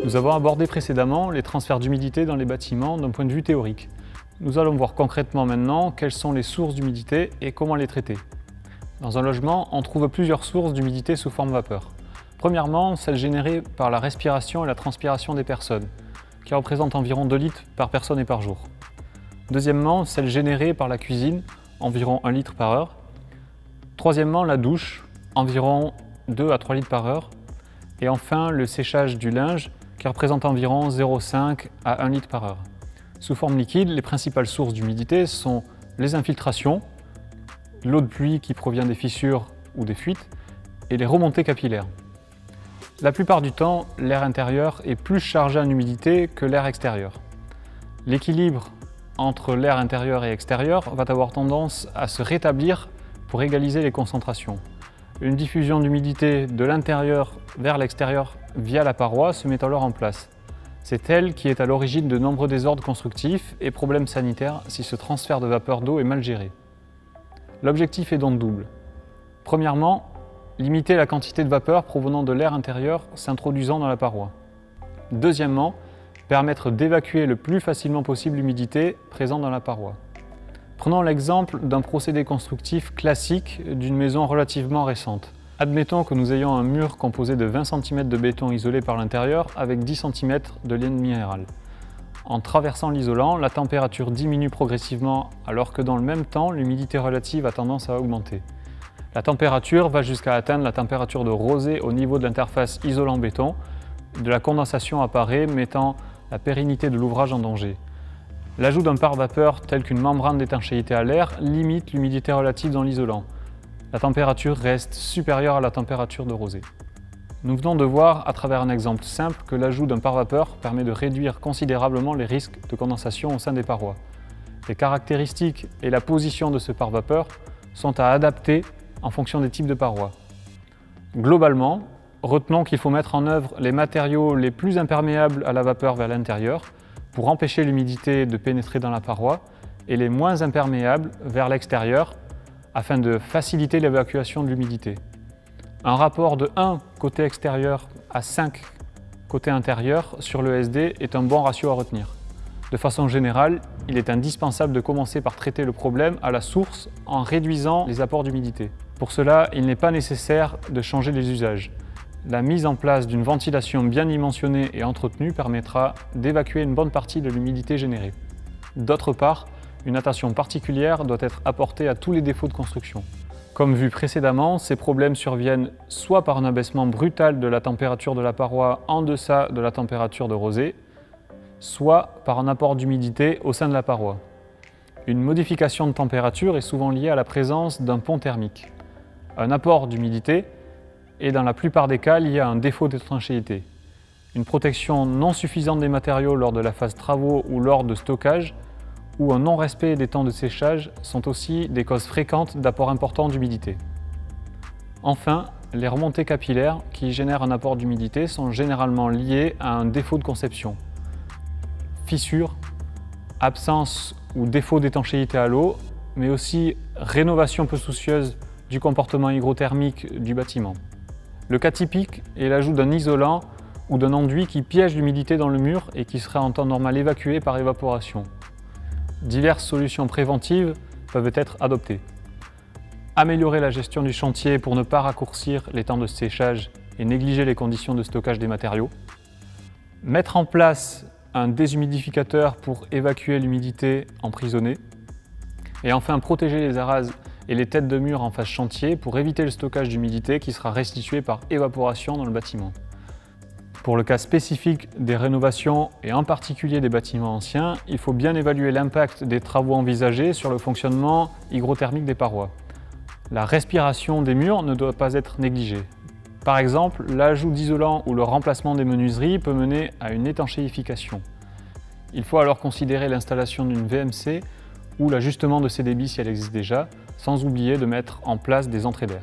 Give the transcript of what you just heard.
Nous avons abordé précédemment les transferts d'humidité dans les bâtiments d'un point de vue théorique. Nous allons voir concrètement maintenant quelles sont les sources d'humidité et comment les traiter. Dans un logement, on trouve plusieurs sources d'humidité sous forme vapeur. Premièrement, celles générées par la respiration et la transpiration des personnes, qui représentent environ 2 litres par personne et par jour. Deuxièmement, celles générées par la cuisine, environ 1 litre par heure. Troisièmement, la douche, environ 2 à 3 litres par heure. Et enfin, le séchage du linge, qui représente environ 0,5 à 1 litre par heure. Sous forme liquide, les principales sources d'humidité sont les infiltrations, l'eau de pluie qui provient des fissures ou des fuites, et les remontées capillaires. La plupart du temps, l'air intérieur est plus chargé en humidité que l'air extérieur. L'équilibre entre l'air intérieur et extérieur va avoir tendance à se rétablir pour égaliser les concentrations. Une diffusion d'humidité de l'intérieur vers l'extérieur via la paroi se met alors en place. C'est elle qui est à l'origine de nombreux désordres constructifs et problèmes sanitaires si ce transfert de vapeur d'eau est mal géré. L'objectif est donc double. Premièrement, limiter la quantité de vapeur provenant de l'air intérieur s'introduisant dans la paroi. Deuxièmement, permettre d'évacuer le plus facilement possible l'humidité présente dans la paroi. Prenons l'exemple d'un procédé constructif classique d'une maison relativement récente. Admettons que nous ayons un mur composé de 20 cm de béton isolé par l'intérieur avec 10 cm de laine minérale. En traversant l'isolant, la température diminue progressivement alors que dans le même temps, l'humidité relative a tendance à augmenter. La température va jusqu'à atteindre la température de rosée au niveau de l'interface isolant-béton. De la condensation apparaît, mettant la pérennité de l'ouvrage en danger. L'ajout d'un pare-vapeur tel qu'une membrane d'étanchéité à l'air limite l'humidité relative dans l'isolant. La température reste supérieure à la température de rosée. Nous venons de voir à travers un exemple simple que l'ajout d'un pare-vapeur permet de réduire considérablement les risques de condensation au sein des parois. Les caractéristiques et la position de ce pare-vapeur sont à adapter en fonction des types de parois. Globalement, retenons qu'il faut mettre en œuvre les matériaux les plus imperméables à la vapeur vers l'intérieur pour empêcher l'humidité de pénétrer dans la paroi et les moins imperméables vers l'extérieur afin de faciliter l'évacuation de l'humidité. Un rapport de 1 côté extérieur à 5 côté intérieur sur le SD est un bon ratio à retenir. De façon générale, il est indispensable de commencer par traiter le problème à la source en réduisant les apports d'humidité. Pour cela, il n'est pas nécessaire de changer les usages. La mise en place d'une ventilation bien dimensionnée et entretenue permettra d'évacuer une bonne partie de l'humidité générée. D'autre part, une attention particulière doit être apportée à tous les défauts de construction. Comme vu précédemment, ces problèmes surviennent soit par un abaissement brutal de la température de la paroi en deçà de la température de rosée, soit par un apport d'humidité au sein de la paroi. Une modification de température est souvent liée à la présence d'un pont thermique. Un apport d'humidité est dans la plupart des cas lié à un défaut d'étanchéité. Une protection non suffisante des matériaux lors de la phase travaux ou lors de stockage ou un non-respect des temps de séchage sont aussi des causes fréquentes d'apport important d'humidité. Enfin, les remontées capillaires qui génèrent un apport d'humidité sont généralement liées à un défaut de conception. Fissures, absence ou défaut d'étanchéité à l'eau, mais aussi rénovation peu soucieuse du comportement hygrothermique du bâtiment. Le cas typique est l'ajout d'un isolant ou d'un enduit qui piège l'humidité dans le mur et qui sera en temps normal évacué par évaporation. Diverses solutions préventives peuvent être adoptées. Améliorer la gestion du chantier pour ne pas raccourcir les temps de séchage et négliger les conditions de stockage des matériaux. Mettre en place un déshumidificateur pour évacuer l'humidité emprisonnée. Et enfin, protéger les arases et les têtes de mur en face chantier pour éviter le stockage d'humidité qui sera restitué par évaporation dans le bâtiment. Pour le cas spécifique des rénovations et en particulier des bâtiments anciens, il faut bien évaluer l'impact des travaux envisagés sur le fonctionnement hygrothermique des parois. La respiration des murs ne doit pas être négligée. Par exemple, l'ajout d'isolant ou le remplacement des menuiseries peut mener à une étanchéification. Il faut alors considérer l'installation d'une VMC ou l'ajustement de ces débits si elle existe déjà, sans oublier de mettre en place des entrées d'air.